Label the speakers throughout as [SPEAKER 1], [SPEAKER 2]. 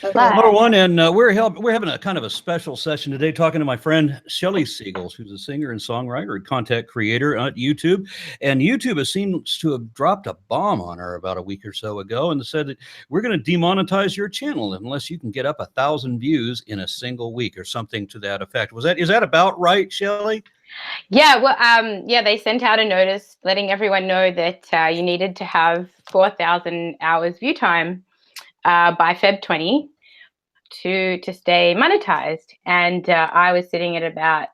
[SPEAKER 1] Okay.
[SPEAKER 2] Number one, and we're having a kind of a special session today, talking to my friend Shelley Segal, who's a singer and songwriter and content creator on YouTube. And YouTube seems to have dropped a bomb on her about a week or so ago, and said that we're going to demonetize your channel unless you can get up 1,000 views in a single week, or something to that effect. Is that about right, Shelley?
[SPEAKER 3] Yeah, well, yeah, they sent out a notice letting everyone know that you needed to have 4,000 hours view time by Feb 20 to stay monetized. And I was sitting at about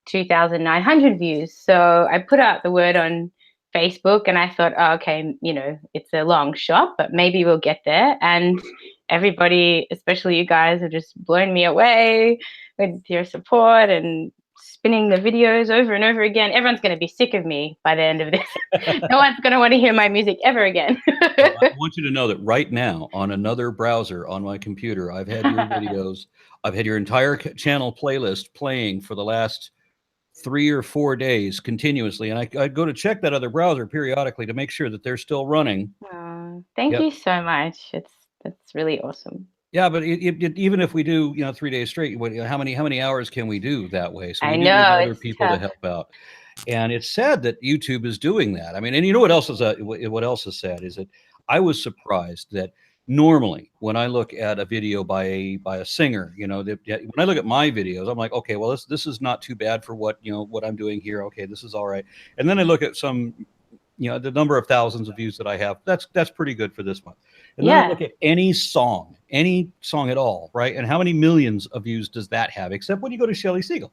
[SPEAKER 3] 2,900 views. So I put out the word on Facebook, and I thought, oh, okay, it's a long shot, but maybe we'll get there. And everybody, especially you guys, have just blown me away with your support and spinning the videos over and over again. Everyone's going to be sick of me by the end of this. No one's going to want to hear my music ever again.
[SPEAKER 2] Well, I want you to know that right now, on another browser on my computer, I've had your videos, I've had your entire channel playlist playing for the last 3 or 4 days continuously, and I go to check that other browser periodically to make sure that they're still running.
[SPEAKER 3] Thank you so much. That's really awesome.
[SPEAKER 2] Yeah, but even if we do, 3 days straight, how many hours can we do that way? So we
[SPEAKER 3] I
[SPEAKER 2] need
[SPEAKER 3] know,
[SPEAKER 2] other
[SPEAKER 3] it's
[SPEAKER 2] people to
[SPEAKER 3] tough.
[SPEAKER 2] help out. And it's sad that YouTube is doing that. I mean, and you know what else is sad is that I was surprised that normally when I look at a video by a singer, when I look at my videos, I'm like, okay, well, this is not too bad for what I'm doing here. Okay, this is all right. And then I look at some, the number of thousands of views that I have. That's pretty good for this month. And then I look at any song at all, right? And how many millions of views does that have? Except when you go to Shelley Segal.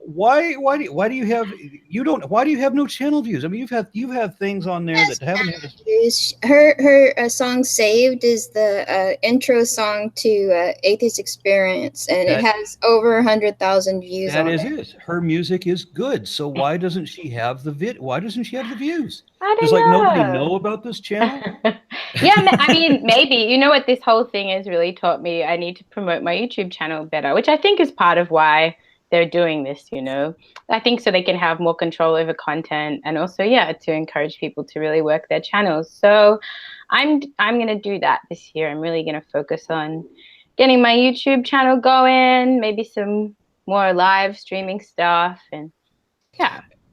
[SPEAKER 2] Why do you have no channel views? I mean, you have things on there that haven't had
[SPEAKER 1] views. Her song "Saved" is the intro song to Atheist Experience, and it has over 100,000 views.
[SPEAKER 2] That is it. Her music is good, so why doesn't she have the Why doesn't she have the views?
[SPEAKER 3] I don't
[SPEAKER 2] Does
[SPEAKER 3] know.
[SPEAKER 2] nobody know about this channel?
[SPEAKER 3] Yeah, I mean, maybe. You know what this whole thing has really taught me? I need to promote my YouTube channel better, which I think is part of why they're doing this, I think so they can have more control over content, and also, to encourage people to really work their channels. So I'm going to do that this year. I'm really going to focus on getting my YouTube channel going, maybe some more live streaming stuff, and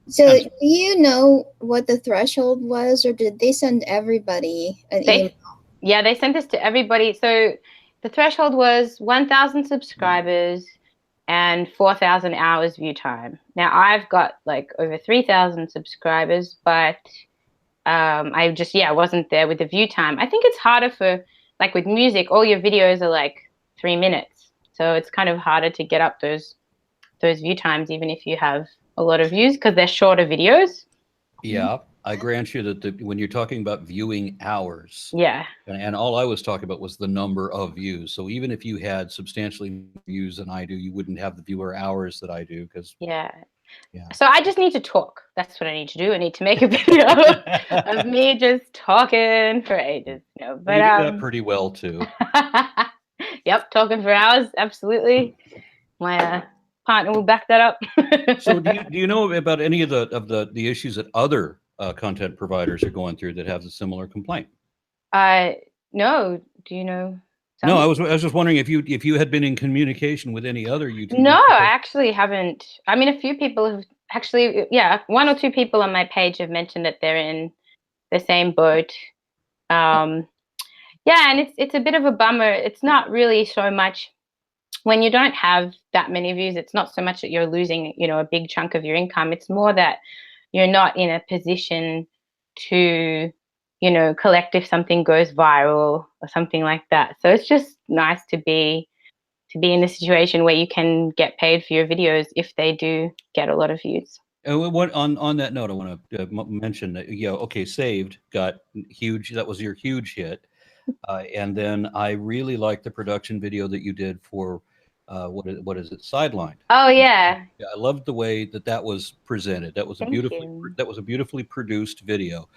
[SPEAKER 1] So do you know what the threshold was, or did they send everybody an email?
[SPEAKER 3] Yeah, they sent this to everybody. So the threshold was 1,000 subscribers and 4,000 hours view time. Now I've got like over 3,000 subscribers, but I just wasn't there with the view time. I think it's harder for, like, with music, all your videos are like 3 minutes, so it's kind of harder to get up those view times, even if you have a lot of views, because they're shorter videos.
[SPEAKER 2] Yeah, I grant you that when you're talking about viewing hours, and all I was talking about was the number of views. So even if you had substantially more views than I do, you wouldn't have the viewer hours that I do, because
[SPEAKER 3] So I just need to talk. That's what I need to do. I need to make a video of me just talking for ages. But
[SPEAKER 2] you do that pretty well too.
[SPEAKER 3] Yep, talking for hours, absolutely. My partner will back that up.
[SPEAKER 2] So do you know about any of the issues that other content providers are going through that have a similar complaint?
[SPEAKER 3] No. Do you know?
[SPEAKER 2] No, I was just wondering if you had been in communication with any other YouTubers.
[SPEAKER 3] No, I actually haven't. I mean, a few people have actually, 1 or 2 people on my page have mentioned that they're in the same boat. And it's a bit of a bummer. It's not really so much when you don't have that many views. It's not so much that you're losing, a big chunk of your income. It's more that you're not in a position to, collect if something goes viral or something like that. So it's just nice to be in a situation where you can get paid for your videos if they do get a lot of views.
[SPEAKER 2] On that note, I want to mention that Saved got huge. That was your huge hit, and then I really liked the production video that you did for what is it, Sidelined.
[SPEAKER 3] Oh yeah.
[SPEAKER 2] I loved the way that was presented. That was a beautifully produced video.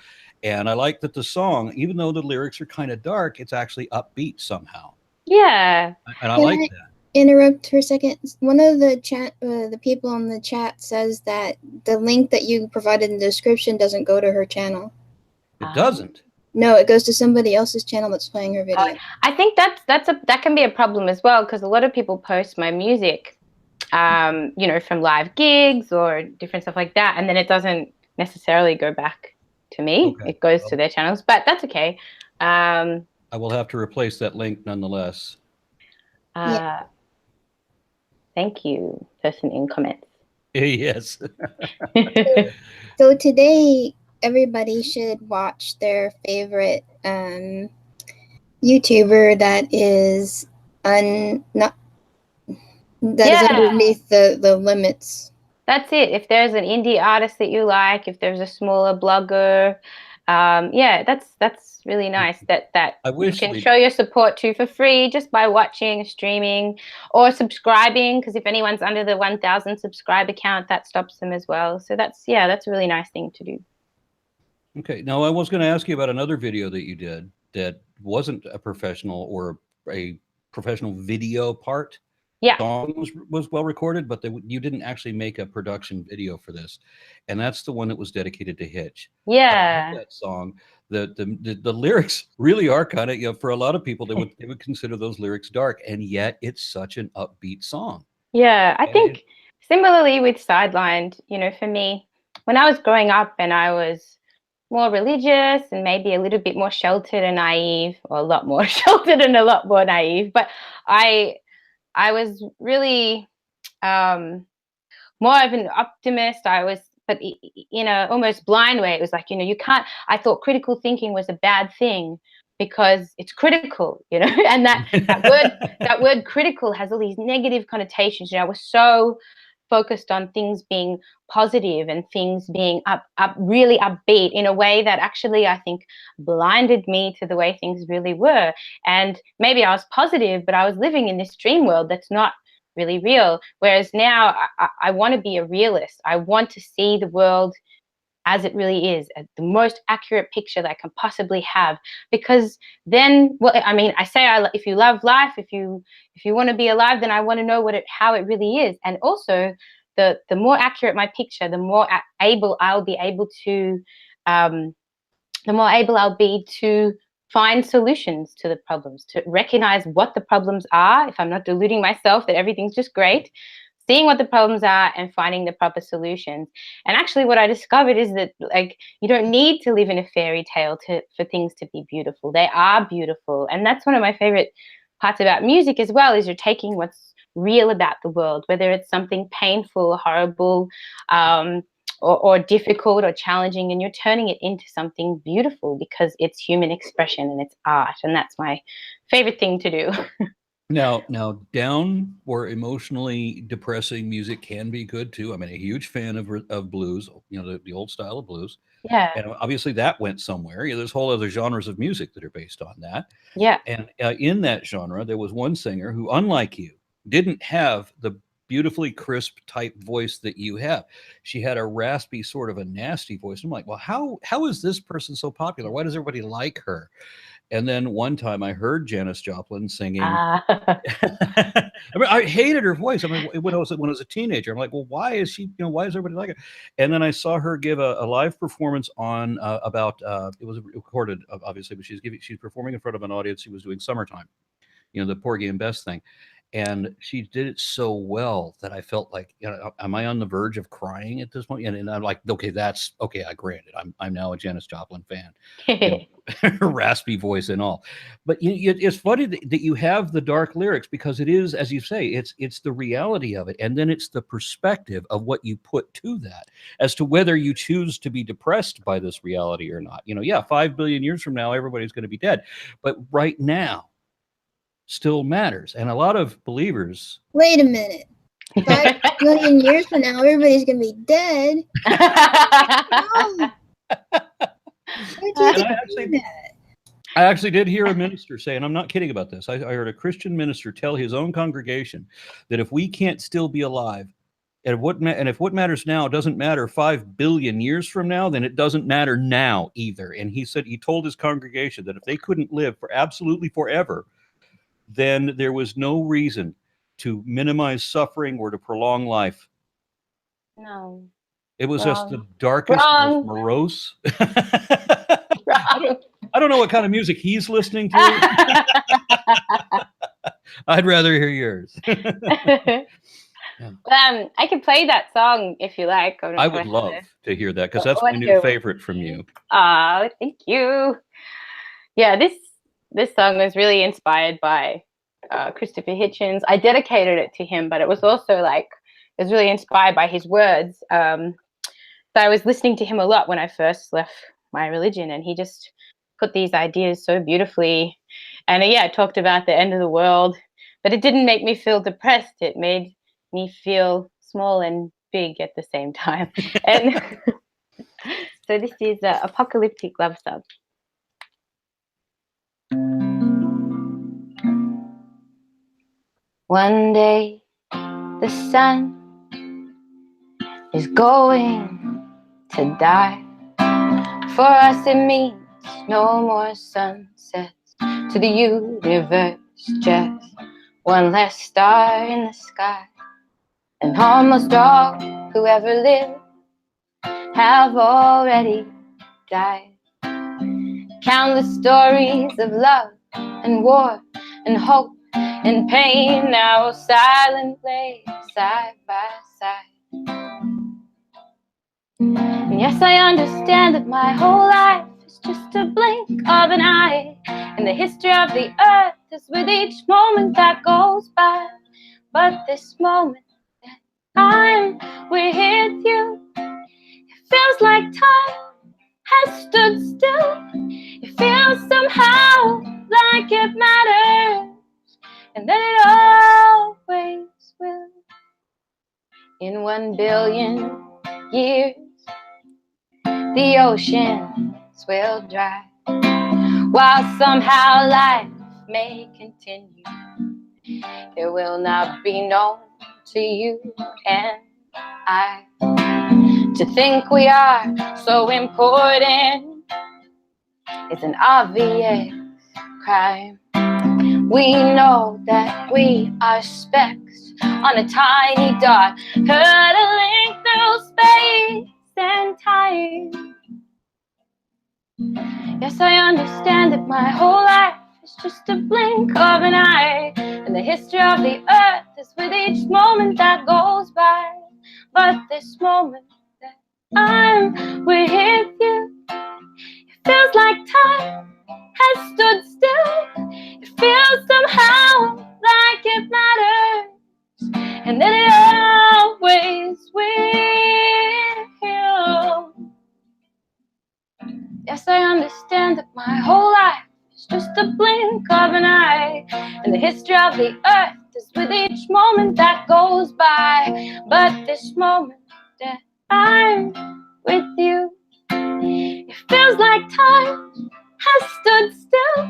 [SPEAKER 2] And I like that the song, even though the lyrics are kind of dark, it's actually upbeat somehow.
[SPEAKER 3] Yeah.
[SPEAKER 2] And I like that.
[SPEAKER 1] Interrupt for a second. One of the people on the chat says that the link that you provided in the description doesn't go to her channel.
[SPEAKER 2] It doesn't?
[SPEAKER 1] No, it goes to somebody else's channel that's playing her video.
[SPEAKER 3] I think that can be a problem as well, because a lot of people post my music, you know, from live gigs or different stuff like that, and then it doesn't necessarily go back to me.
[SPEAKER 2] Okay.
[SPEAKER 3] It goes to their channels, but that's okay.
[SPEAKER 2] I will have to replace that link nonetheless.
[SPEAKER 1] Yeah.
[SPEAKER 3] Thank you, person in comments.
[SPEAKER 2] Yes.
[SPEAKER 1] So today, everybody should watch their favorite YouTuber that is underneath the limits.
[SPEAKER 3] That's it. If there's an indie artist that you like, if there's a smaller blogger, yeah, that's really nice that you can show your support to for free just by watching, streaming, or subscribing, because if anyone's under the 1,000 subscriber count, that stops them as well. So that's a really nice thing to do.
[SPEAKER 2] Okay. Now, I was going to ask you about another video that you did that wasn't a professional or a professional video part.
[SPEAKER 3] Yeah.
[SPEAKER 2] Song was well recorded, but you didn't actually make a production video for this, and that's the one that was dedicated to Hitch.
[SPEAKER 3] Yeah.
[SPEAKER 2] I love that song. The lyrics really are kind of, you know, for a lot of people they would consider those lyrics dark, and yet it's such an upbeat song.
[SPEAKER 3] Yeah, I think similarly with Sidelined, you know, for me, when I was growing up and I was more religious and maybe a little bit more sheltered and naive, or a lot more sheltered and a lot more naive, but I was really more of an optimist. But in a almost blind way. It was like, you know, I thought critical thinking was a bad thing because it's critical, you know, and that word critical has all these negative connotations. You know, I was so focused on things being positive and things being really upbeat in a way that actually I think blinded me to the way things really were. And maybe I was positive, but I was living in this dream world that's not really real. Whereas now I want to be a realist. I want to see the world as it really is, the most accurate picture that I can possibly have. Because then, well, I mean, I say if you love life, if you want to be alive, then I want to know how it really is. And also, the more accurate my picture, the more able I'll be to find solutions to the problems, to recognize what the problems are. If I'm not deluding myself that everything's just great, seeing what the problems are and finding the proper solutions. And actually what I discovered is that, like, you don't need to live in a fairy tale for things to be beautiful. They are beautiful. And that's one of my favorite parts about music as well, is you're taking what's real about the world, whether it's something painful, horrible, or difficult or challenging, and you're turning it into something beautiful because it's human expression and it's art. And that's my favorite thing to do.
[SPEAKER 2] Now, down or emotionally depressing music can be good too. I'm a huge fan of blues, you know, the old style of blues.
[SPEAKER 3] Yeah.
[SPEAKER 2] And obviously that went somewhere. You know, there's whole other genres of music that are based on that.
[SPEAKER 3] Yeah.
[SPEAKER 2] And in that genre, there was one singer who, unlike you, didn't have the beautifully crisp type voice that you have. She had a raspy, sort of a nasty voice. I'm like, well, how is this person so popular? Why does everybody like her? And then one time I heard Janis Joplin singing. I mean, I hated her voice. I mean, when I was a teenager, I'm like, well, why is she? You know, why is everybody like it? And then I saw her give a live performance on it was recorded, obviously, but she's performing in front of an audience. She was doing "Summertime," you know, the Porgy and Bess thing. And she did it so well that I felt like, you know, am I on the verge of crying at this point? And I'm like, okay, that's okay. I granted, I'm now a Janis Joplin fan, you know, raspy voice and all. But it's funny that you have the dark lyrics, because it is, as you say, it's the reality of it, and then it's the perspective of what you put to that as to whether you choose to be depressed by this reality or not. You know, yeah, 5 billion years from now, everybody's going to be dead, but right now still matters. And a lot of believers.
[SPEAKER 1] Wait a minute. 5 billion years from now, everybody's going to be dead.
[SPEAKER 2] I actually did hear a minister say, and I'm not kidding about this, I heard a Christian minister tell his own congregation that if we can't still be alive, and if what matters now doesn't matter 5 billion years from now, then it doesn't matter now either. And he said, he told his congregation that if they couldn't live for absolutely forever, then there was no reason to minimize suffering or to prolong life.
[SPEAKER 3] No.
[SPEAKER 2] It was just the darkest, most morose. I don't know what kind of music he's listening to. I'd rather hear yours.
[SPEAKER 3] I can play that song if you like.
[SPEAKER 2] I would love to hear that because that's my new favorite from you.
[SPEAKER 3] Oh, thank you. Yeah, this song was really inspired by Christopher Hitchens. I dedicated it to him, but it was also like, it was really inspired by his words. So I was listening to him a lot when I first left my religion, and he just put these ideas so beautifully. And yeah, talked about the end of the world, but it didn't make me feel depressed. It made me feel small and big at the same time. And so this is Apocalyptic Love Song. One day the sun is going to die. For us it means no more sunsets. To the universe, just one less star in the sky. And almost all who ever lived have already died. Countless stories of love and war and hope and pain now silently side by side. And yes, I understand that my whole life is just a blink of an eye, and the history of the earth is with each moment that goes by. But this moment that I'm with you, it feels like time has stood still. It feels somehow like it matters, and that it always will. In 1 billion years, the oceans will dry, while somehow life may continue. It will not be known to you and I. To think we are so important is an obvious crime. We know that we are specks on a tiny dot, hurtling through space and time. Yes, I understand that my whole life is just a blink of an eye, and the history of the earth is with each moment that goes by. But this moment that I'm with you, it feels like time has stood still. It feels somehow like it matters, and that it always will. Yes, I understand that my whole life is just a blink of an eye, and the history of the earth is with each moment that goes by. But this moment that I'm with you, it feels like time has stood still.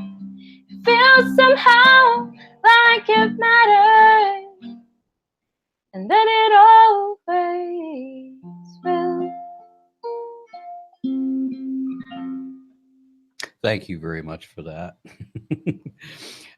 [SPEAKER 3] It feels somehow like it matters, and that it always will.
[SPEAKER 2] Thank you very much for that.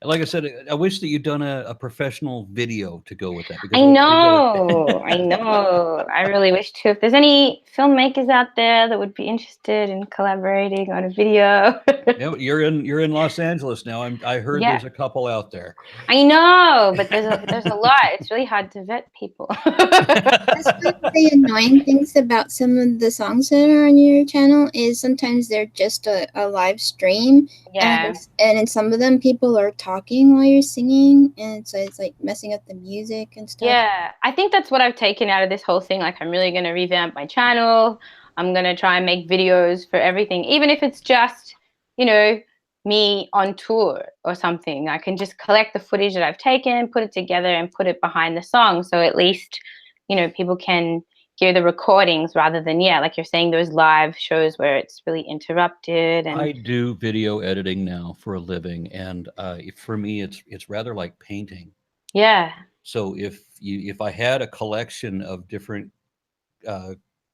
[SPEAKER 2] Like I said, I wish that you'd done a professional video to go with that. Because
[SPEAKER 3] I know. I really wish to. If there's any filmmakers out there that would be interested in collaborating on a video.
[SPEAKER 2] Yeah, you're in Los Angeles now. I heard there's a couple out there.
[SPEAKER 3] I know, but there's a lot. It's really hard to vet people.
[SPEAKER 1] That's one of the annoying things about some of the songs that are on your channel is sometimes they're just a live stream.
[SPEAKER 3] Yeah.
[SPEAKER 1] And in some of them, people are talking while you're singing, and so it's like messing up the music and stuff.
[SPEAKER 3] Yeah, I think that's what I've taken out of this whole thing. Like, I'm really going to revamp my channel. I'm going to try and make videos for everything, even if it's just, you know, me on tour or something. I can just collect the footage that I've taken, put it together, and put it behind the song. So at least, you know, people can hear the recordings rather than, yeah, like you're saying, those live shows where it's really interrupted. And
[SPEAKER 2] I do video editing now for a living, and for me, it's rather like painting.
[SPEAKER 3] Yeah.
[SPEAKER 2] So if I had a collection of different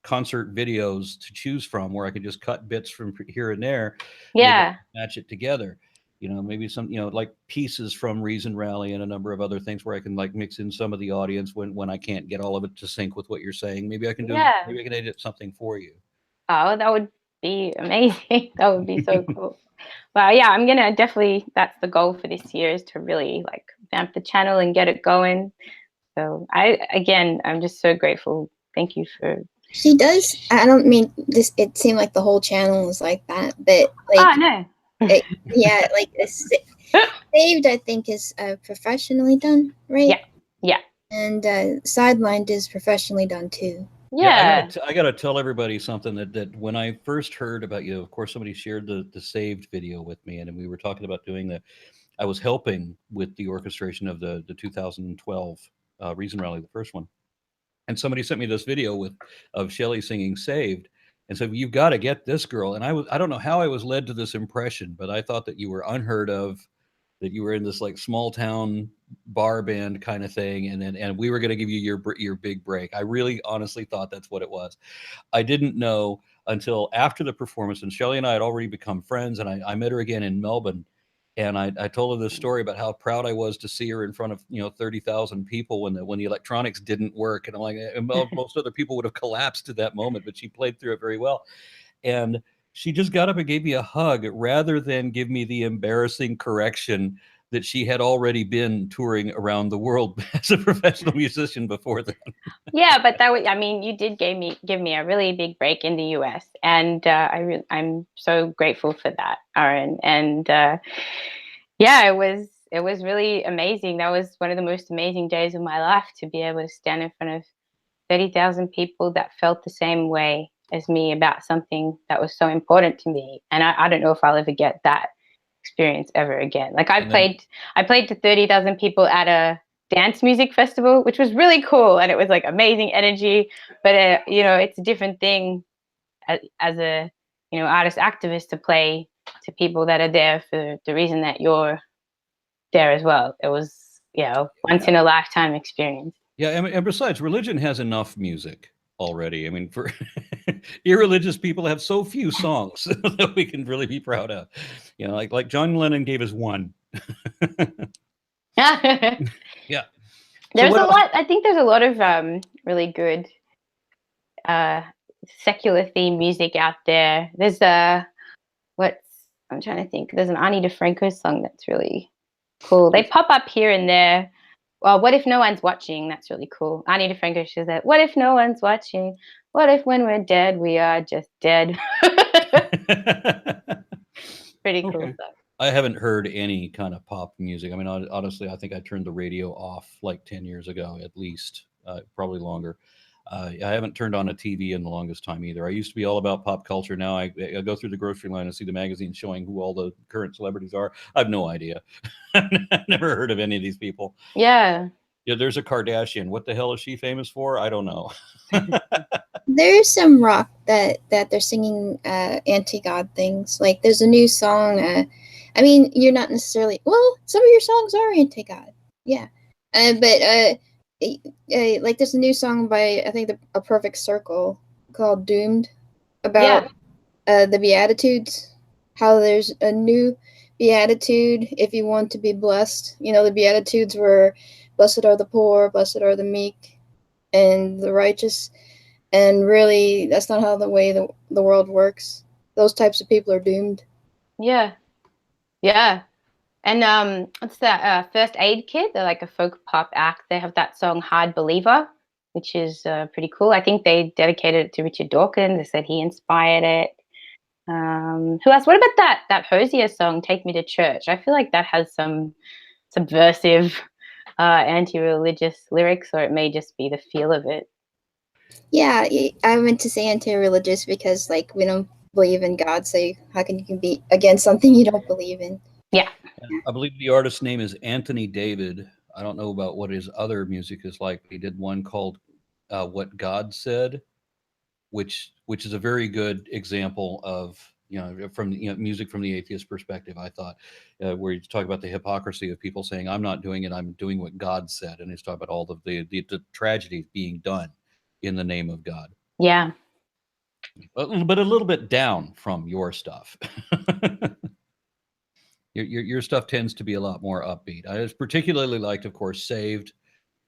[SPEAKER 2] concert videos to choose from, where I could just cut bits from here and there,
[SPEAKER 3] yeah,
[SPEAKER 2] match it together, you know, maybe some, you know, like pieces from Reason Rally and a number of other things where I can like mix in some of the audience when I can't get all of it to sync with what you're saying. Maybe I can do, maybe I can edit something for you.
[SPEAKER 3] Oh, that would be amazing. That would be so cool. But yeah, I'm gonna definitely, that's the goal for this year, is to really like vamp the channel and get it going. So I'm just so grateful. Thank you for.
[SPEAKER 1] She does. I don't mean this. It seemed like the whole channel was like that, but like,
[SPEAKER 3] No.
[SPEAKER 1] yeah, like saved. I think is professionally done, right?
[SPEAKER 3] Yeah.
[SPEAKER 1] And sidelined is professionally done too.
[SPEAKER 3] Yeah.
[SPEAKER 2] I gotta tell everybody something that when I first heard about you, of course, somebody shared the saved video with me, and we were talking about doing the. I was helping with the orchestration of the 2012 Reason Rally, the first one, and somebody sent me this video of Shelley singing "Saved," and said, "You've got to get this girl." And I don't know how I was led to this impression, but I thought that you were unheard of, that you were in this like small town bar band kind of thing, and we were going to give you your big break. I really honestly thought that's what it was. I didn't know until after the performance, and Shelley and I had already become friends, and I met her again in Melbourne, and I told her this story about how proud I was to see her in front of 30,000 people when the electronics didn't work, and I'm like, most other people would have collapsed at that moment, but she played through it very well, and she just got up and gave me a hug rather than give me the embarrassing correction that she had already been touring around the world as a professional musician before then.
[SPEAKER 3] Yeah, but you did give me a really big break in the US, and I'm so grateful for that, Aaron. And yeah, it was really amazing. That was one of the most amazing days of my life, to be able to stand in front of 30,000 people that felt the same way as me about something that was so important to me. And I don't know if I'll ever get that experience ever again. Like I played to 30,000 people at a dance music festival, which was really cool, and it was like amazing energy. But it's a different thing as a artist activist to play to people that are there for the reason that you're there as well. It was once in a lifetime experience.
[SPEAKER 2] Yeah, and besides, religion has enough music already. I mean, for irreligious people have so few songs that we can really be proud of. Like John Lennon gave us one. Yeah.
[SPEAKER 3] There's a lot. I think there's a lot of really good secular theme music out there. There's I'm trying to think. There's an Ani DeFranco song that's really cool. They pop up here and there. Well, what if no one's watching? That's really cool. Ani DeFranco, she said, "What if no one's watching? What if when we're dead, we are just dead?" Pretty cool stuff.
[SPEAKER 2] I haven't heard any kind of pop music. I mean, honestly, I think I turned the radio off like 10 years ago, at least, probably longer. I haven't turned on a TV in the longest time either. I used to be all about pop culture. Now I go through the grocery line and see the magazine showing who all the current celebrities are. I have no idea. I've never heard of any of these people.
[SPEAKER 3] Yeah.
[SPEAKER 2] Yeah, there's a Kardashian. What the hell is she famous for? I don't know.
[SPEAKER 1] There's some rock that they're singing anti-God things. Like there's a new song. I mean, you're not necessarily. Well, some of your songs are anti-God. Yeah, but like there's a new song by I think A Perfect Circle called "Doomed" about the Beatitudes. How there's a new beatitude if you want to be blessed. The Beatitudes were blessed are the poor, blessed are the meek, and the righteous. And really, that's not how the way the world works. Those types of people are doomed.
[SPEAKER 3] Yeah. Yeah. And what's that? First Aid Kit. They're like a folk pop act. They have that song "Hard Believer," which is pretty cool. I think they dedicated it to Richard Dawkins. They said he inspired it. Who else? What about that Hosier song "Take Me to Church"? I feel like that has some subversive, anti-religious lyrics, or it may just be the feel of it.
[SPEAKER 1] Yeah, I meant to say anti-religious because like we don't believe in God, so how can you be against something you don't believe in?
[SPEAKER 3] Yeah.
[SPEAKER 2] I believe the artist's name is Anthony David. I don't know about what his other music is like. He did one called "What God Said," which is a very good example of from music from the atheist perspective. I thought where you talk about the hypocrisy of people saying, "I'm not doing it, I'm doing what God said," and he's talking about all of the tragedies being done in the name of God.
[SPEAKER 3] Yeah.
[SPEAKER 2] But a little bit down from your stuff. Your stuff tends to be a lot more upbeat. I just particularly liked, of course, "Saved,"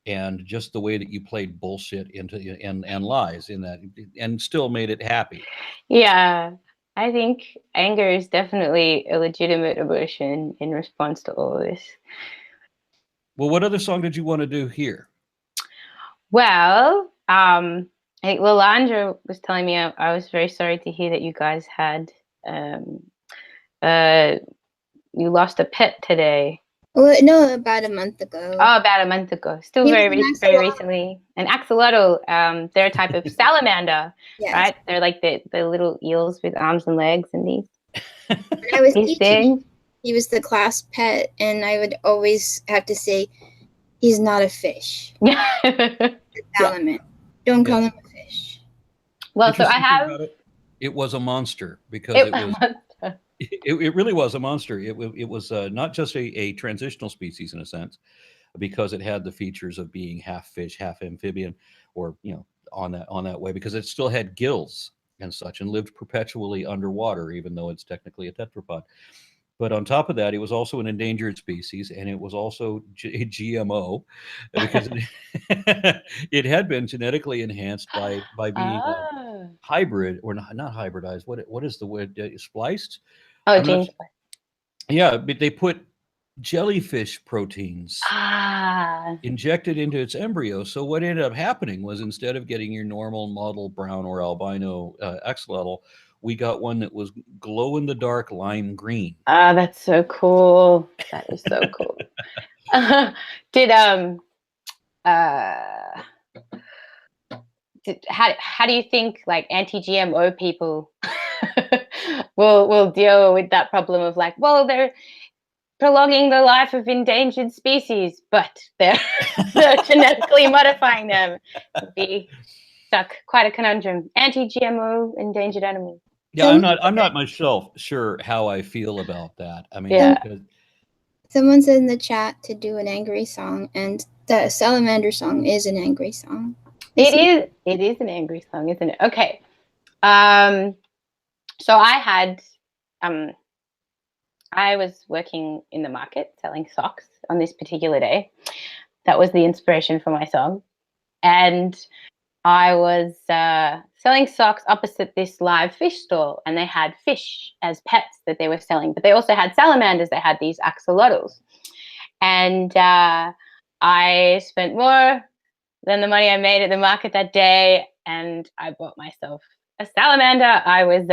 [SPEAKER 2] and just the way that you played bullshit into and lies in that, and still made it happy.
[SPEAKER 3] Yeah. I think anger is definitely a legitimate emotion in response to all of this.
[SPEAKER 2] Well, what other song did you want to do here?
[SPEAKER 3] Well, I think Lalandra was telling me I was very sorry to hear that you guys had you lost a pet today.
[SPEAKER 1] Well, no, about a month ago.
[SPEAKER 3] Oh, about a month ago. Still
[SPEAKER 1] He was
[SPEAKER 3] very
[SPEAKER 1] an
[SPEAKER 3] very
[SPEAKER 1] axolotl.
[SPEAKER 3] recently. An axolotl. They're a type of salamander,
[SPEAKER 1] Yes.
[SPEAKER 3] right? They're like the little eels with arms and legs and these.
[SPEAKER 1] When I was
[SPEAKER 3] These
[SPEAKER 1] teaching,
[SPEAKER 3] things.
[SPEAKER 1] he was the class pet, and I would always have to say, "He's not a fish. He's a salamander. Don't call him a fish."
[SPEAKER 3] Well, so I
[SPEAKER 2] Interesting thing
[SPEAKER 3] have.
[SPEAKER 2] about it, it was a monster because it was. It really was a monster. It was not just a transitional species in a sense, because it had the features of being half fish, half amphibian, or on that way, because it still had gills and such, and lived perpetually underwater, even though it's technically a tetrapod. But on top of that, it was also an endangered species, and it was also a GMO, because it had been genetically enhanced by being hybrid, or not hybridized. What is the word? Spliced?
[SPEAKER 3] Oh,
[SPEAKER 2] I'm not.
[SPEAKER 3] genes.
[SPEAKER 2] Yeah, but they put jellyfish proteins injected into its embryo. So what ended up happening was, instead of getting your normal mottled brown or albino axolotl, we got one that was glow in the dark lime green.
[SPEAKER 3] Ah, that's so cool. That is so cool. How do you think like anti-GMO people will deal with that problem of like, well, they're prolonging the life of endangered species, but they're genetically modifying them? It'd be quite a conundrum. Anti-GMO endangered animals.
[SPEAKER 2] Yeah, I'm not myself sure how I feel about that. I mean,
[SPEAKER 3] Yeah.
[SPEAKER 1] Someone said in the chat to do an angry song, and the salamander song is an angry song.
[SPEAKER 3] It is an angry song, isn't it? Okay. So I was working in the market selling socks on this particular day. That was the inspiration for my song. And I was selling socks opposite this live fish stall, and they had fish as pets that they were selling, but they also had salamanders. They had these axolotls. And I spent more than the money I made at the market that day, and I bought myself a salamander. I was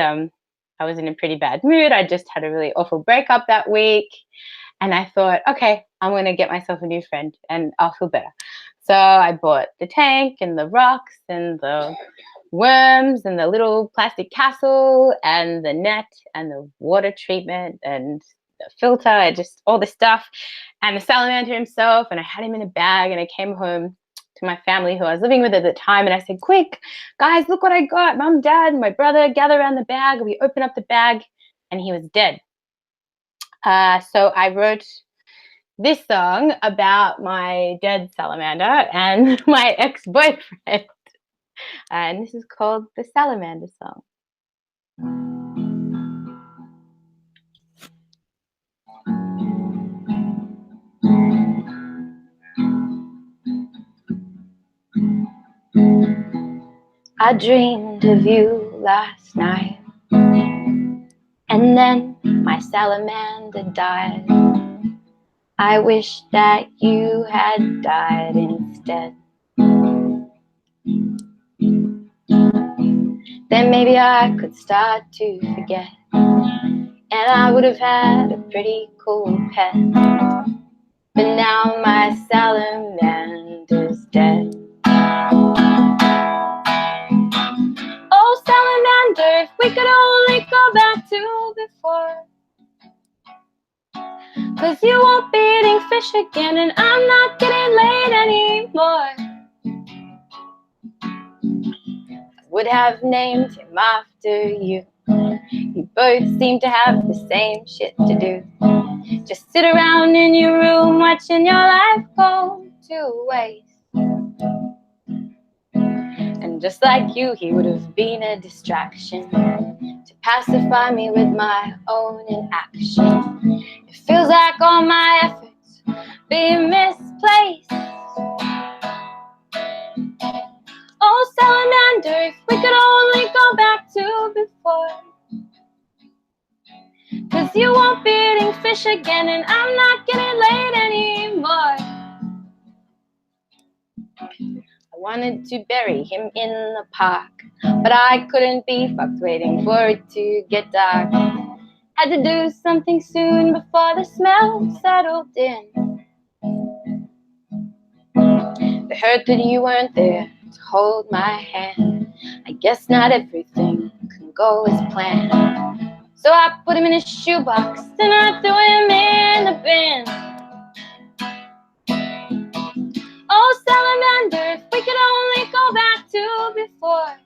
[SPEAKER 3] in a pretty bad mood. I just had a really awful breakup that week, and I thought, okay, I'm going to get myself a new friend and I'll feel better. So I bought the tank and the rocks and the worms and the little plastic castle and the net and the water treatment and the filter, just all this stuff, and the salamander himself. And I had him in a bag, and I came home to my family who I was living with at the time, and I said, quick, guys, look what I got. Mom, Dad, and my brother gather around the bag. We open up the bag, and he was dead. So I wrote this song about my dead salamander and my ex-boyfriend. And this is called the Salamander Song. I dreamed of you last night, and then my salamander died. I wish that you had died instead. Then maybe I could start to forget, and I would have had a pretty cool pet. But now my salamander's dead. Oh, salamander, if we could only go back to before. 'Cause you won't be eating fish again, and I'm not getting laid anymore. Would have named him after you. You both seem to have the same shit to do. Just sit around in your room watching your life go to waste. And just like you, he would have been a distraction to pacify me with my own inaction. It feels like all my efforts being misplaced. Oh, salamander, if we could only go back to before. wish again, and I'm not getting laid anymore. I wanted to bury him in the park, but I couldn't be fucked waiting for it to get dark. Had to do something soon before the smell settled in. It hurt that you weren't there to hold my hand. I guess not everything can go as planned. So I put him in a shoebox and I threw him in the bin. Oh, salamander, if we could only go back to before.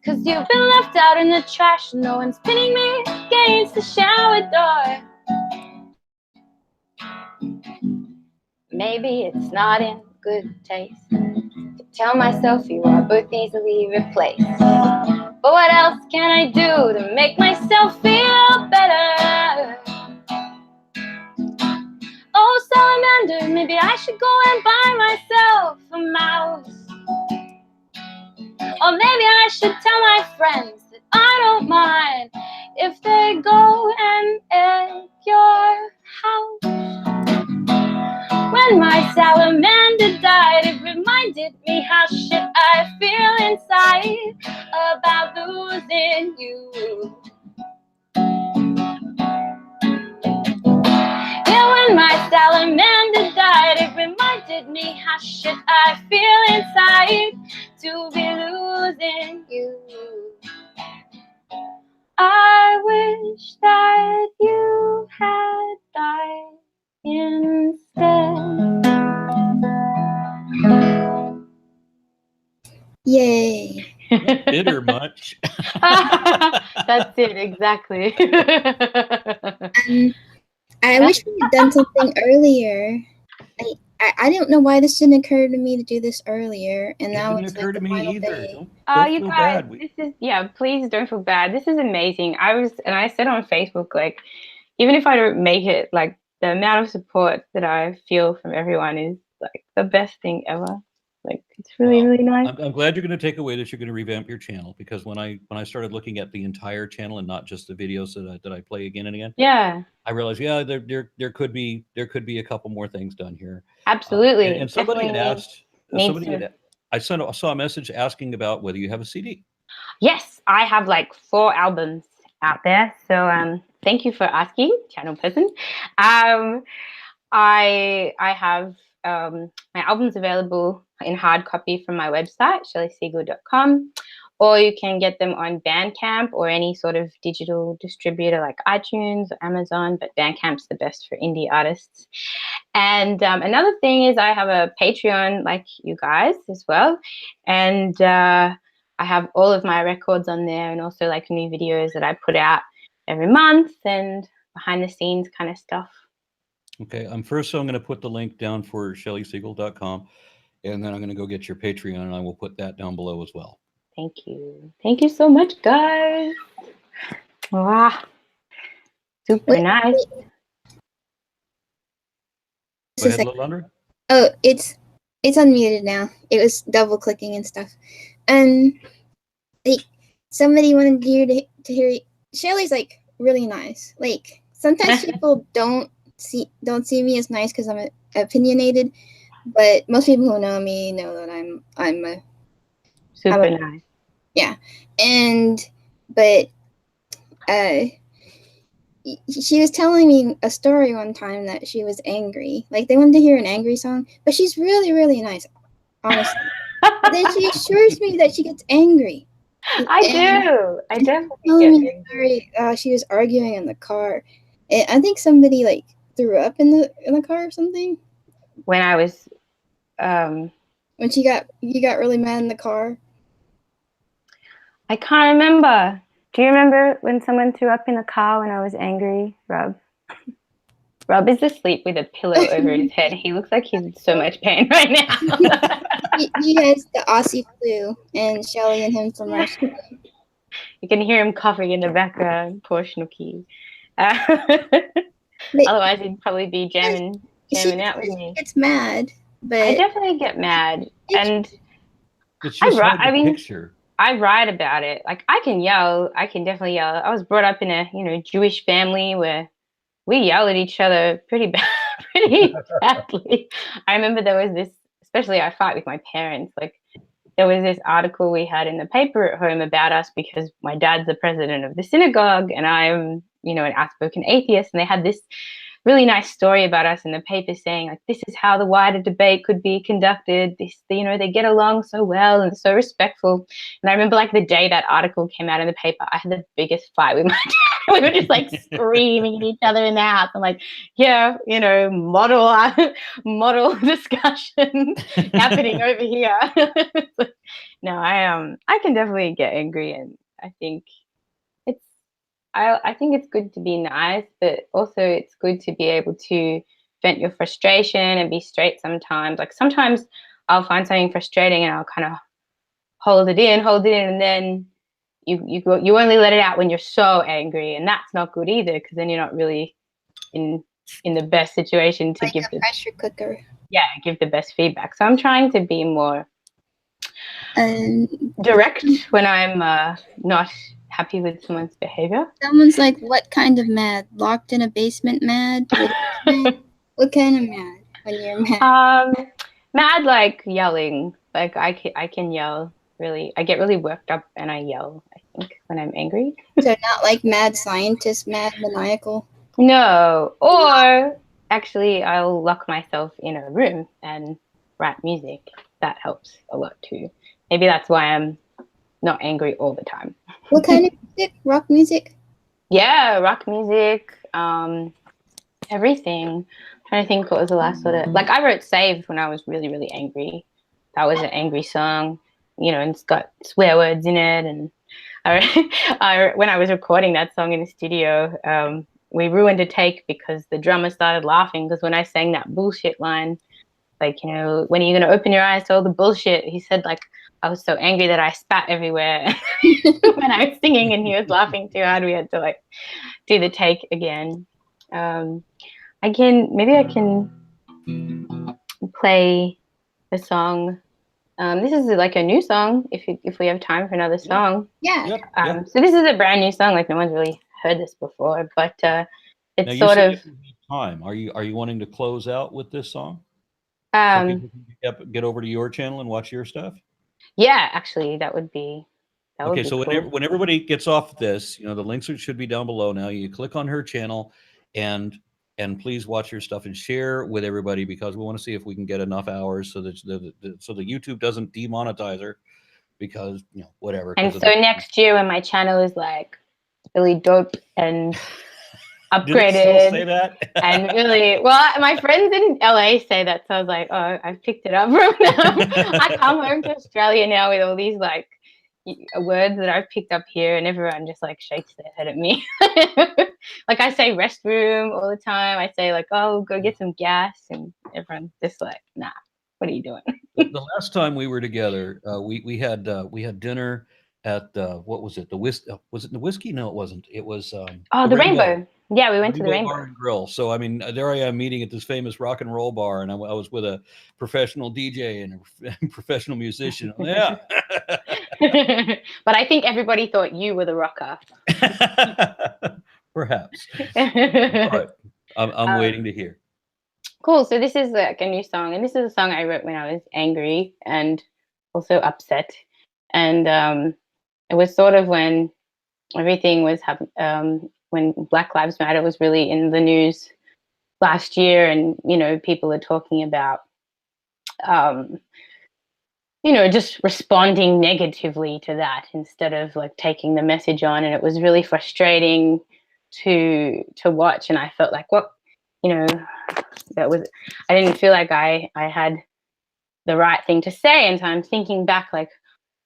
[SPEAKER 3] 'Cause you've been left out in the trash, no one's pinning me against the shower door. Maybe it's not in good taste to tell myself you are both easily replaced. But what else can I do to make myself feel better? Oh, salamander, maybe I should go and buy myself a mouse. Or maybe I should tell my friends that I don't mind if they go and egg your house. When my salamander died, it reminded me how shit I feel inside about losing you. Yeah, when my salamander died, it reminded me how shit I feel inside to be losing you. I wish that you had died instead.
[SPEAKER 1] Yay.
[SPEAKER 2] Bitter much.
[SPEAKER 3] That's it, exactly.
[SPEAKER 1] I wish we had done something earlier. I don't know why this didn't occur to me to do this earlier, and
[SPEAKER 2] It
[SPEAKER 1] now
[SPEAKER 2] didn't
[SPEAKER 1] it's
[SPEAKER 2] occur
[SPEAKER 1] like
[SPEAKER 2] to
[SPEAKER 1] the
[SPEAKER 2] me
[SPEAKER 1] final
[SPEAKER 2] either.
[SPEAKER 1] day.
[SPEAKER 2] Don't
[SPEAKER 3] You
[SPEAKER 2] feel
[SPEAKER 3] guys,
[SPEAKER 2] bad.
[SPEAKER 3] this is, yeah, please don't feel bad. This is amazing. I said on Facebook, like, even if I don't make it, like, the amount of support that I feel from everyone is like the best thing ever. Like, it's really, really nice.
[SPEAKER 2] I'm glad you're going to take away that you're going to revamp your channel, because when I started looking at the entire channel and not just the videos that I play again and again,
[SPEAKER 3] Yeah,
[SPEAKER 2] I realized, yeah, there could be a couple more things done here.
[SPEAKER 3] absolutely.
[SPEAKER 2] And somebody had
[SPEAKER 3] Definitely
[SPEAKER 2] asked,
[SPEAKER 3] needs to.
[SPEAKER 2] I saw a message asking about whether you have a CD.
[SPEAKER 3] Yes, I have like 4 albums out there. So thank you for asking, channel person. I have my albums available in hard copy from my website, shelleysegal.com, or you can get them on Bandcamp or any sort of digital distributor like iTunes or Amazon, but Bandcamp's the best for indie artists. And another thing is I have a Patreon like you guys as well, and I have all of my records on there, and also like new videos that I put out every month and behind the scenes kind of stuff.
[SPEAKER 2] Okay, first I'm going to put the link down for shelleysegal.com, and then I'm going to go get your Patreon, and I will put that down below as well.
[SPEAKER 3] Thank you. Thank you so much, guys. Wow. Super nice.
[SPEAKER 2] Go ahead, Londra.
[SPEAKER 1] Oh, it's unmuted now. It was double clicking and stuff. Like somebody wanted you to hear. Shelley's like really nice. Like sometimes people don't see me as nice because I'm opinionated, but most people who know me know that I'm a
[SPEAKER 3] super nice.
[SPEAKER 1] Yeah, but she was telling me a story one time that she was angry. Like they wanted to hear an angry song, but she's really, really nice, honestly. But then she assures me that she gets angry.
[SPEAKER 3] I definitely
[SPEAKER 1] telling me a story. She was arguing in the car. And I think somebody like threw up in the car or something.
[SPEAKER 3] When I was
[SPEAKER 1] when you got really mad in the car.
[SPEAKER 3] I can't remember. Do you remember when someone threw up in the car when I was angry, Rob? Rob is asleep with a pillow over his head. He looks like he's in so much pain right now.
[SPEAKER 1] he has the Aussie flu, and Shelley and him from our school.
[SPEAKER 3] You can hear him coughing in the background. Poor Snooky. Otherwise, he'd probably be jamming out with me.
[SPEAKER 1] It's mad, but
[SPEAKER 3] I definitely get mad, and
[SPEAKER 2] it's just hard to picture.
[SPEAKER 3] I write about it. Like I can yell. I can definitely yell. I was brought up in a, you know, Jewish family where we yell at each other pretty bad, pretty badly. I remember there was this, especially I fight with my parents. Like there was this article we had in the paper at home about us because my dad's the president of the synagogue and I'm, you know, an outspoken atheist. And they had this really nice story about us in the paper saying like, this is how the wider debate could be conducted. This, you know, they get along so well and so respectful. And I remember like the day that article came out in the paper, I had the biggest fight with my dad. We were just like screaming at each other in the house. I'm like, yeah, you know, model discussion happening over here. No, I can definitely get angry, and I think I think it's good to be nice, but also it's good to be able to vent your frustration and be straight sometimes. Like sometimes I'll find something frustrating and I'll kind of hold it in, and then you only let it out when you're so angry, and that's not good either because then you're not really in the best situation to
[SPEAKER 1] like
[SPEAKER 3] give
[SPEAKER 1] a pressure cooker.
[SPEAKER 3] Yeah, give the best feedback. So I'm trying to be more direct when I'm not happy with someone's behavior.
[SPEAKER 1] Someone's like, what kind of mad? Locked in a basement mad? What kind of mad when you're mad?
[SPEAKER 3] Mad like yelling. Like I can yell really. I get really worked up and I yell, I think, when I'm angry.
[SPEAKER 1] So not like mad scientist, mad maniacal?
[SPEAKER 3] No. Or actually I'll lock myself in a room and write music. That helps a lot too. Maybe that's why I'm not angry all the time.
[SPEAKER 1] What kind of music? Rock music?
[SPEAKER 3] Yeah, rock music, everything. I'm trying to think what was the last sort of, like I wrote Saved when I was really, really angry. That was an angry song, you know, and it's got swear words in it. And when I was recording that song in the studio, we ruined a take because the drummer started laughing because when I sang that bullshit line, like, you know, when are you going to open your eyes to all the bullshit? He said, like, I was so angry that I spat everywhere when I was singing and he was laughing too hard. We had to like do the take again. Maybe I can play a song. This is like a new song if we have time for another song.
[SPEAKER 1] Yeah.
[SPEAKER 3] So this is a brand new song, like no one's really heard this before, but it's
[SPEAKER 2] now,
[SPEAKER 3] sort of
[SPEAKER 2] time. Are you wanting to close out with this song? So people can get over to your channel and watch your stuff?
[SPEAKER 3] Yeah, actually that would be
[SPEAKER 2] okay, so
[SPEAKER 3] cool.
[SPEAKER 2] when everybody gets off this, you know, the links should be down below now. You click on her channel and please watch her stuff and share with everybody because we want to see if we can get enough hours so that so the YouTube doesn't demonetize her because, you know, whatever.
[SPEAKER 3] And so next year when my channel is like really dope and upgraded.
[SPEAKER 2] Do they still say that?
[SPEAKER 3] And really, well, my friends in LA say that, so I was like, oh, I've picked it up from them. I come home to Australia now with all these like words that I've picked up here, and everyone just like shakes their head at me. Like I say restroom all the time. I say like, oh, go get some gas, and everyone's just like, nah, what are you doing?
[SPEAKER 2] The last time we were together, we had dinner at what was it? Was it the whiskey? No, it wasn't. It was
[SPEAKER 3] the Rainbow. Yeah, we went to the Rainbow
[SPEAKER 2] Bar and Grill. So I mean, there I am meeting at this famous rock and roll bar, and I was with a professional DJ and a professional musician. Yeah.
[SPEAKER 3] But I think everybody thought you were the rocker.
[SPEAKER 2] Perhaps. All right. I'm waiting to hear.
[SPEAKER 3] Cool. So this is like a new song, and this is a song I wrote when I was angry and also upset. And it was sort of when everything was happening, when Black Lives Matter was really in the news last year, and you know, people are talking about you know, just responding negatively to that instead of like taking the message on. And it was really frustrating to watch. And I felt like, what, you know, I didn't feel like I had the right thing to say. And so I'm thinking back, like,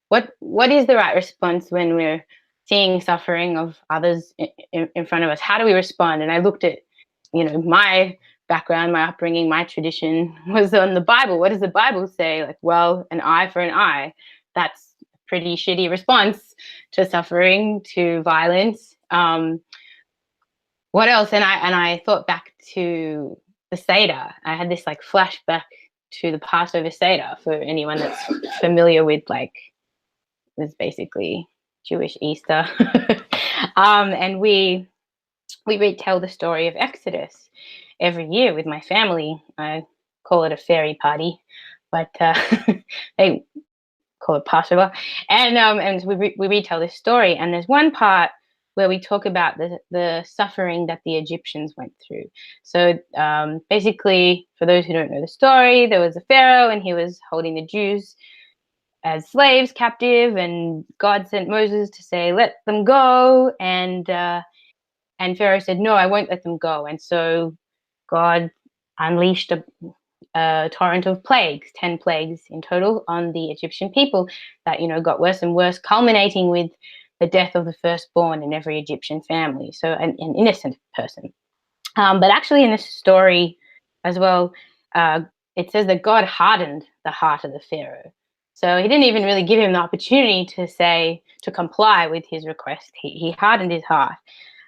[SPEAKER 3] what is the right response when we're seeing suffering of others in front of us? How do we respond? And I looked at, you know, my background, my upbringing, my tradition was on the Bible. What does the Bible say? Like, well, an eye for an eye. That's a pretty shitty response to suffering, to violence. What else? And I thought back to the Seder. I had this like flashback to the Passover Seder for anyone that's familiar with like was basically Jewish Easter. And we retell the story of Exodus every year with my family. I call it a fairy party, but they call it Passover. And we retell this story. And there's one part where we talk about the suffering that the Egyptians went through. So basically, for those who don't know the story, there was a pharaoh and he was holding the Jews as slaves, captive, and God sent Moses to say, let them go. And Pharaoh said, no, I won't let them go. And so God unleashed a torrent of plagues, 10 plagues in total, on the Egyptian people that, got worse and worse, culminating with the death of the firstborn in every Egyptian family. So an innocent person. But actually in this story as well, it says that God hardened the heart of the Pharaoh. So he didn't even really give him the opportunity to comply with his request. He hardened his heart.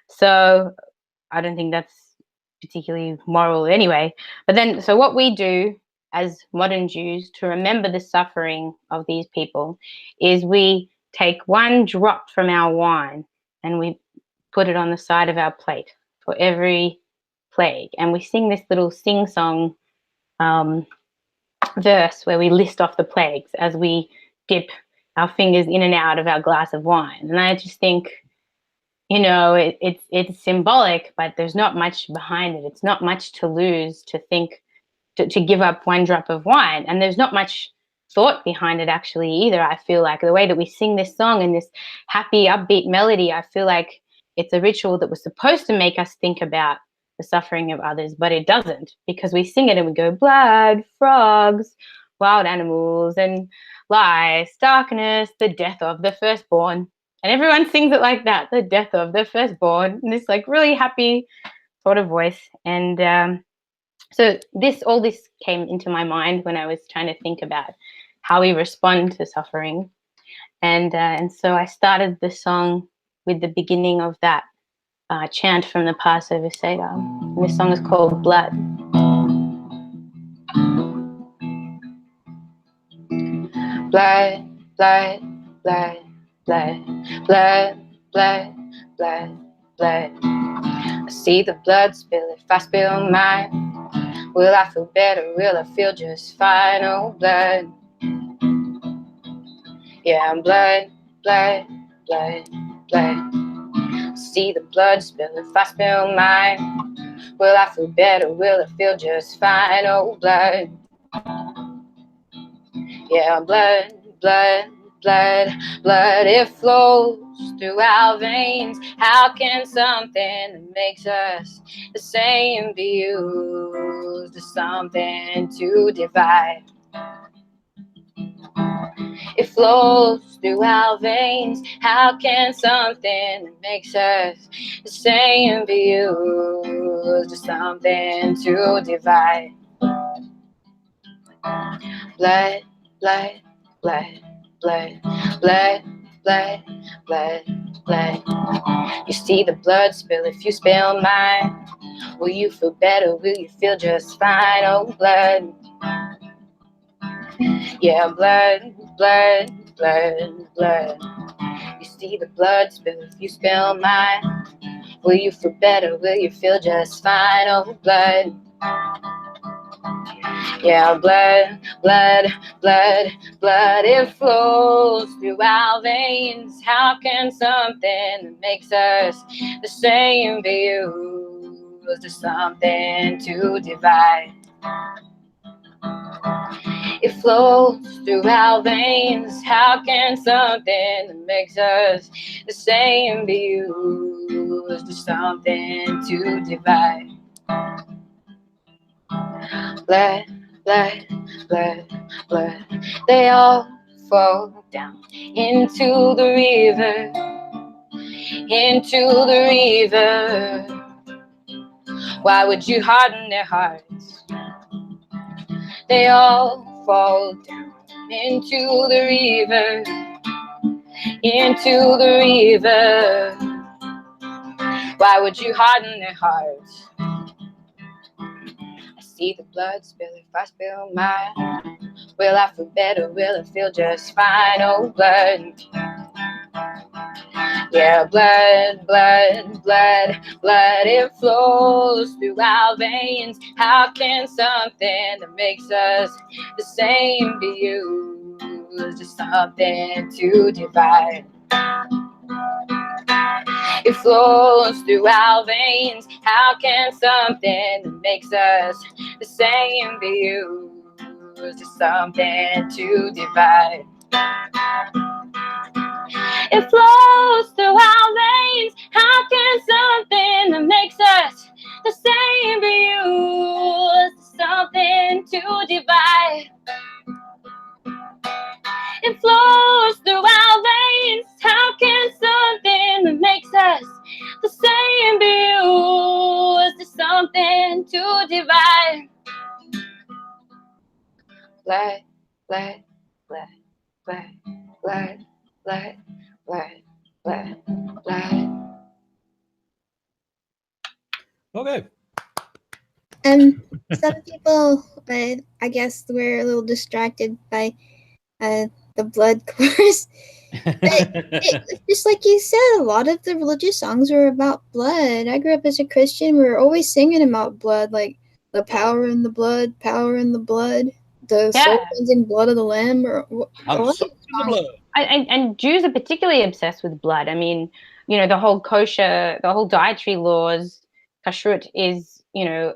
[SPEAKER 3] So I don't think that's particularly moral anyway. But then, so what we do as modern Jews to remember the suffering of these people is we take one drop from our wine and we put it on the side of our plate for every plague. And we sing this little sing-song verse where we list off the plagues as we dip our fingers in and out of our glass of wine. And I just think, it's symbolic, but there's not much behind it. It's not much to lose to give up one drop of wine. And there's not much thought behind it actually either. I feel like the way that we sing this song and this happy, upbeat melody, I feel like it's a ritual that was supposed to make us think about the suffering of others, but it doesn't, because we sing it and we go, blood, frogs, wild animals, and lice, darkness, the death of the firstborn. And everyone sings it like that, the death of the firstborn, in this like really happy sort of voice. And so all this came into my mind when I was trying to think about how we respond to suffering. And so I started the song with the beginning of that chant from the Passover Seder. And this song is called Blood. Blood, blood, blood, blood, blood, blood, blood, blood. I see the blood spill. If I spill mine, will I feel better? Will I feel just fine? Oh, blood. Yeah, I'm blood, blood, blood, blood. I see the blood spill. If I spill mine, will I feel better? Will I feel just fine? Oh, blood. Yeah, blood, blood, blood, blood, it flows through our veins. How can something that makes us the same be used as something to divide? It flows through our veins. How can something that makes us the same be used as something to divide? Blood, blood, blood, blood, blood, blood, blood, blood. You see the blood spill. If you spill mine, will you feel better? Will you feel just fine? Oh, blood. Yeah, blood, blood, blood, blood. You see the blood spill. If you spill mine, will you feel better? Will you feel just fine? Oh, blood. Yeah, blood, blood, blood, blood, it flows through our veins. How can something that makes us the same be used as something to divide? It flows through our veins. How can something that makes us the same be used as something to divide? Blood, blood, blood, blood, they all fall down into the river, into the river. Why would you harden their hearts? They all fall down into the river, into the river. Why would you harden their hearts? I see the blood spill. If I spill mine, Will I feel better? Will I feel just fine? Oh, blood. Yeah, blood, blood, blood, blood, it flows through our veins. How can something that makes us the same be used as something to divide? It flows through our veins. How can something that makes us the same be used as something to divide? It flows through our veins. How can something that makes us the same be used as something to divide? It flows through our veins. How can something that makes us the same be used as something to divide? Blood, blood, blood, blood, blood, blood, blood, blood, blood.
[SPEAKER 2] Okay.
[SPEAKER 1] Some people, I guess, were a little distracted by the blood chorus. Just like you said, a lot of the religious songs are about blood. I grew up as a Christian. We were always singing about blood, like the power in the blood, power in the blood, the soul cleansing blood of the Lamb.
[SPEAKER 2] I'm soaked in the blood.
[SPEAKER 3] And Jews are particularly obsessed with blood. I mean, you know, the whole kosher, the whole dietary laws, kashrut is, you know,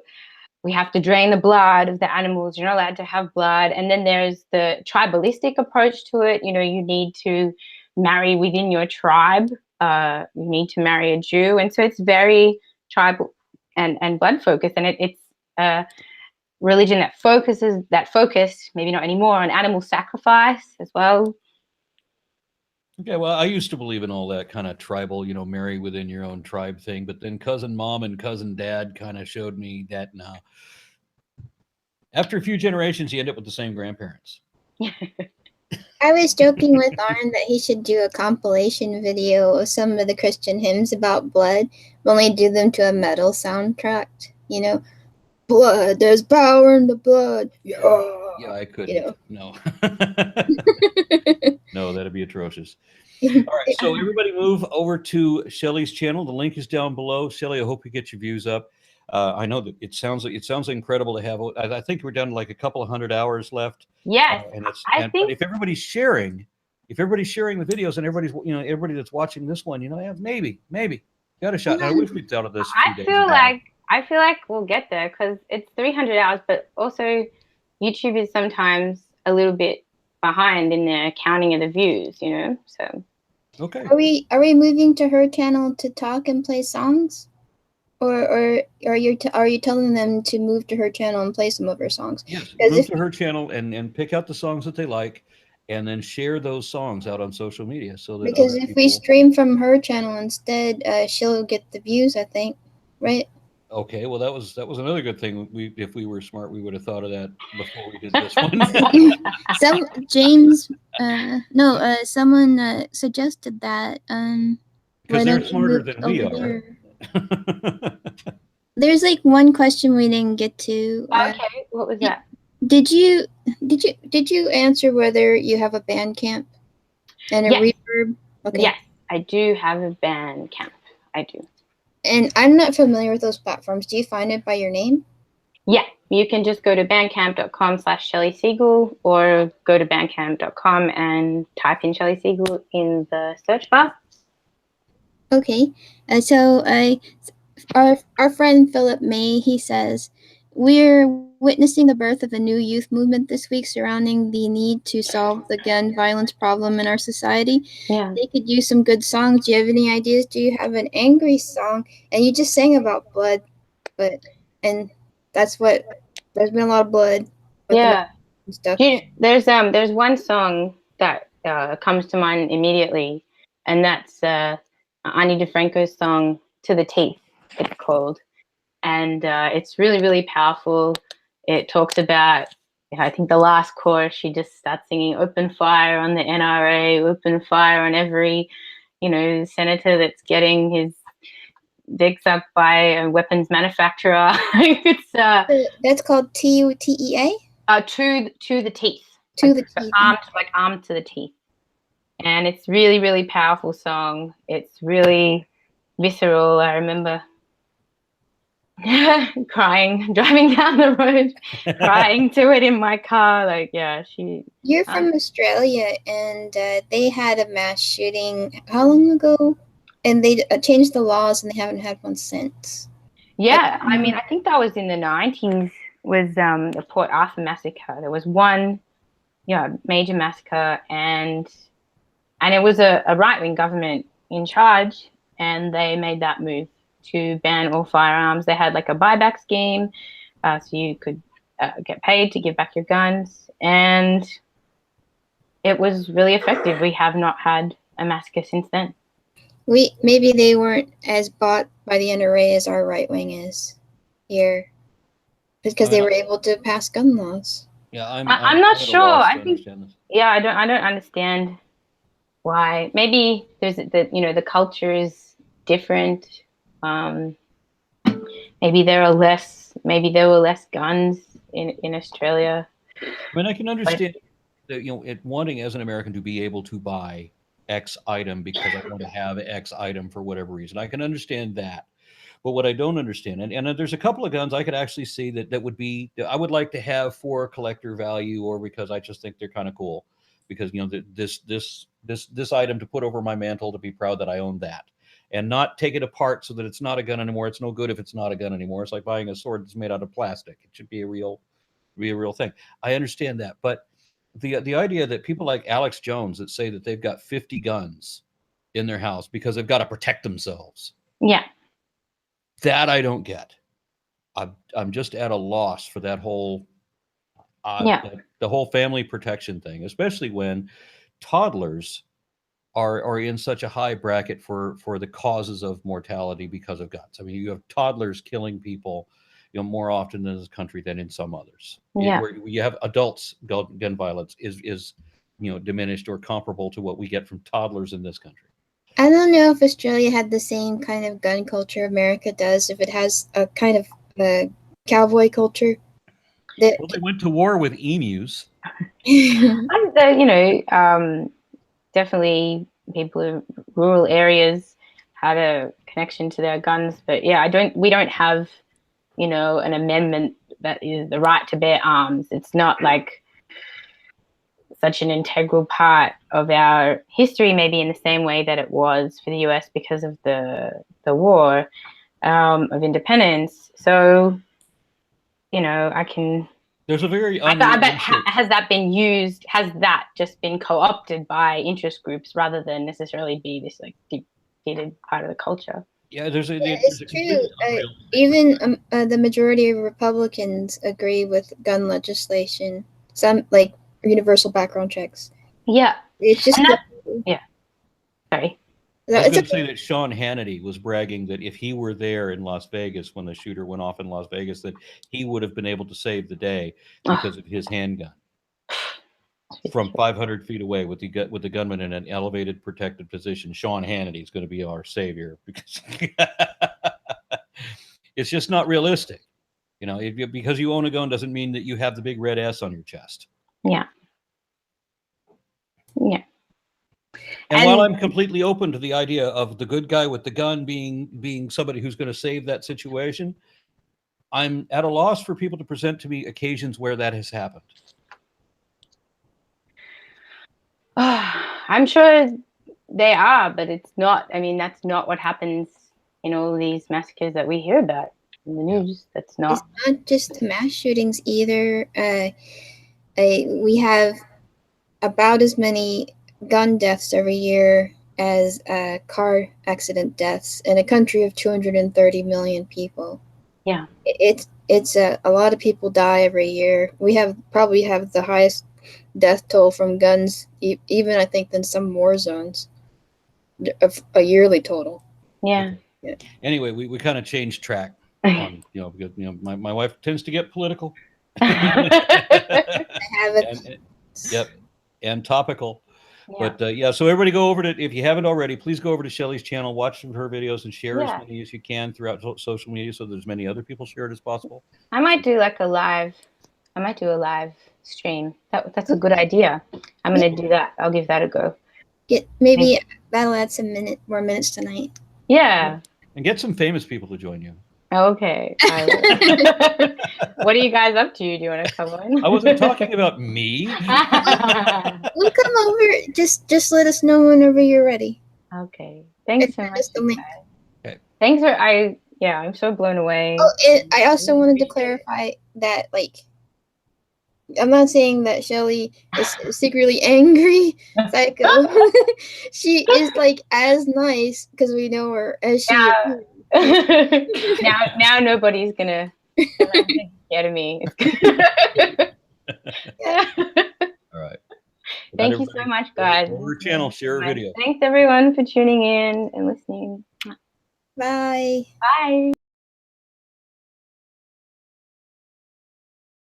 [SPEAKER 3] we have to drain the blood of the animals. You're not allowed to have blood. And then there's the tribalistic approach to it. You know, you need to marry within your tribe. You need to marry a Jew. And so it's very tribal and blood focused. And it's a religion that focused, maybe not anymore, on animal sacrifice as well.
[SPEAKER 2] Okay, well, I used to believe in all that kind of tribal, you know, marry within your own tribe thing, but then cousin mom and cousin dad kind of showed me that now. After a few generations, you end up with the same grandparents.
[SPEAKER 1] I was joking with Arn that he should do a compilation video of some of the Christian hymns about blood, only do them to a metal soundtrack. You know, blood, there's power in the blood.
[SPEAKER 2] Yeah, I couldn't.
[SPEAKER 1] You know.
[SPEAKER 2] No. No, that'd be atrocious. All right, so everybody move over to Shelley's channel. The link is down below. Shelley, I hope you get your views up. I know that it sounds incredible to have. I think we're down to like a couple of 100 hours left.
[SPEAKER 3] Yes,
[SPEAKER 2] but if everybody's sharing the videos and everybody that's watching this one, maybe got a shot. And I wish we'd thought of this.
[SPEAKER 3] I feel like we'll get there because it's 300 hours, but also YouTube is sometimes a little bit behind in the counting of the views, so.
[SPEAKER 2] Okay.
[SPEAKER 1] Are we moving to her channel to talk and play songs? Or are you telling them to move to her channel and play some of her songs?
[SPEAKER 2] Yes, move to her channel and pick out the songs that they like, and then share those songs out on social media. Because
[SPEAKER 1] if we stream from her channel instead, she'll get the views, I think, right?
[SPEAKER 2] Okay, well that was another good thing. If we were smart, we would have thought of that before we did this one.
[SPEAKER 1] Someone suggested that.
[SPEAKER 2] Because they're smarter than we are.
[SPEAKER 1] There's like one question we didn't get to.
[SPEAKER 3] Okay, what was that?
[SPEAKER 1] Did you answer whether you have a Bandcamp and a Reverb? Okay.
[SPEAKER 3] Yes, I do have a Bandcamp. I do.
[SPEAKER 1] And I'm not familiar with those platforms. Do you find it by your name?
[SPEAKER 3] Yeah, you can just go to bandcamp.com/Shelley Segal or go to bandcamp.com and type in Shelley Segal in the search bar.
[SPEAKER 1] Okay, so our friend Philip May, he says, we're witnessing the birth of a new youth movement this week surrounding the need to solve the gun violence problem in our society.
[SPEAKER 3] Yeah.
[SPEAKER 1] They could use some good songs. Do you have any ideas? Do you have an angry song? And you just sang about blood, and there's been a lot of blood.
[SPEAKER 3] Yeah. Stuff. There's one song that comes to mind immediately, and that's Ani DeFranco's song "To the Teeth." It's called, and it's really, really powerful. It talks about, I think the last chorus, she just starts singing "Open fire on the NRA, open fire on every, senator that's getting his dick sucked by a weapons manufacturer." It's
[SPEAKER 1] that's called TUTEA.
[SPEAKER 3] To the teeth.
[SPEAKER 1] To the teeth.
[SPEAKER 3] Armed to the teeth. And it's really, really powerful song. It's really visceral. I remember crying, driving down the road, crying to it in my car. Like, yeah,
[SPEAKER 1] You're from Australia, and they had a mass shooting how long ago? And they changed the laws, and they haven't had one since.
[SPEAKER 3] Yeah, I mean, I think that was in the 90s. Was the Port Arthur massacre. There was one, major massacre, and it was a right-wing government in charge, and they made that move to ban all firearms. They had like a buyback scheme, so you could get paid to give back your guns, and it was really effective. We have not had a massacre since then.
[SPEAKER 1] Maybe they weren't as bought by the NRA as our right wing is here, because they were able to pass gun laws.
[SPEAKER 2] Yeah, I'm
[SPEAKER 3] not sure. I think I don't understand why. Maybe there's the culture is different. Maybe there were less guns in Australia.
[SPEAKER 2] I mean, I can understand that, wanting as an American to be able to buy X item because I want to have X item for whatever reason. I can understand that. But what I don't understand, and there's a couple of guns I could actually see that would be, I would like to have for collector value, or because I just think they're kind of cool, because this item to put over my mantle to be proud that I own that, and not take it apart so that it's not a gun anymore. It's no good if it's not a gun anymore. It's like buying a sword that's made out of plastic. It should be a real thing. I understand that, but the idea that people like Alex Jones that say that they've got 50 guns in their house because they've got to protect themselves.
[SPEAKER 3] Yeah.
[SPEAKER 2] That I don't get. I'm just at a loss for that whole the whole family protection thing, especially when toddlers are in such a high bracket for the causes of mortality because of guns. I mean, you have toddlers killing people, more often in this country than in some others.
[SPEAKER 3] Yeah.
[SPEAKER 2] Where you have adults, gun violence is diminished or comparable to what we get from toddlers in this country.
[SPEAKER 1] I don't know if Australia had the same kind of gun culture America does, if it has a kind of cowboy culture.
[SPEAKER 2] Well, they went to war with emus.
[SPEAKER 3] Definitely people in rural areas had a connection to their guns. But yeah, we don't have, an amendment that is the right to bear arms. It's not like such an integral part of our history, maybe in the same way that it was for the US because of the war of independence. So, I can.
[SPEAKER 2] There's a very.
[SPEAKER 3] I bet has that been used? Has that just been co-opted by interest groups rather than necessarily be this like deep-seated part of the culture?
[SPEAKER 2] Yeah,
[SPEAKER 1] it's true. Even the majority of Republicans agree with gun legislation. Some like universal background checks.
[SPEAKER 3] Yeah.
[SPEAKER 1] It's just
[SPEAKER 3] yeah. Sorry.
[SPEAKER 2] I was going to say that Sean Hannity was bragging that if he were there in Las Vegas when the shooter went off in Las Vegas, that he would have been able to save the day because of his handgun. From 500 feet away with the gunman in an elevated protected position, Sean Hannity is going to be our savior because it's just not realistic. Because you own a gun doesn't mean that you have the big red S on your chest.
[SPEAKER 3] Yeah. Yeah.
[SPEAKER 2] And while I'm completely open to the idea of the good guy with the gun being somebody who's going to save that situation, I'm at a loss for people to present to me occasions where that has happened.
[SPEAKER 3] I'm sure they are, but it's not. I mean, that's not what happens in all these massacres that we hear about in the news. That's not.
[SPEAKER 1] It's not just mass shootings either. We have about as many gun deaths every year as car accident deaths in a country of 230 million people.
[SPEAKER 3] Yeah,
[SPEAKER 1] it's a lot of people die every year. We probably have the highest death toll from guns, even I think than some war zones, of a yearly total.
[SPEAKER 3] Yeah.
[SPEAKER 2] Anyway, we kind of changed track on because my wife tends to get political.
[SPEAKER 1] I have it.
[SPEAKER 2] Yep, and topical. Yeah. But so everybody go over to, if you haven't already, please go over to Shelley's channel, watch some of her videos, and share as many as you can throughout social media so there's many other people share it as possible.
[SPEAKER 3] I might do a live stream. That's a good idea. I'm gonna do that. I'll give that a go.
[SPEAKER 1] Maybe that'll add some more minutes tonight.
[SPEAKER 3] Yeah.
[SPEAKER 2] And get some famous people to join you.
[SPEAKER 3] Okay. What are you guys up to? Do you want to come on?
[SPEAKER 2] I wasn't talking about me.
[SPEAKER 1] We'll come over. Just let us know whenever you're ready.
[SPEAKER 3] Okay. Thanks so much.
[SPEAKER 2] Okay.
[SPEAKER 3] Thanks for I'm so blown away.
[SPEAKER 1] Oh, and I also wanted to clarify that, like, I'm not saying that Shelley is secretly angry psycho. She is like as nice because we know her as she is.
[SPEAKER 3] now nobody's gonna get at me.
[SPEAKER 2] All right.
[SPEAKER 3] Thank you so much, guys.
[SPEAKER 2] Over channel, share a video.
[SPEAKER 3] Thanks everyone for tuning in and listening.
[SPEAKER 1] Bye.
[SPEAKER 3] Bye.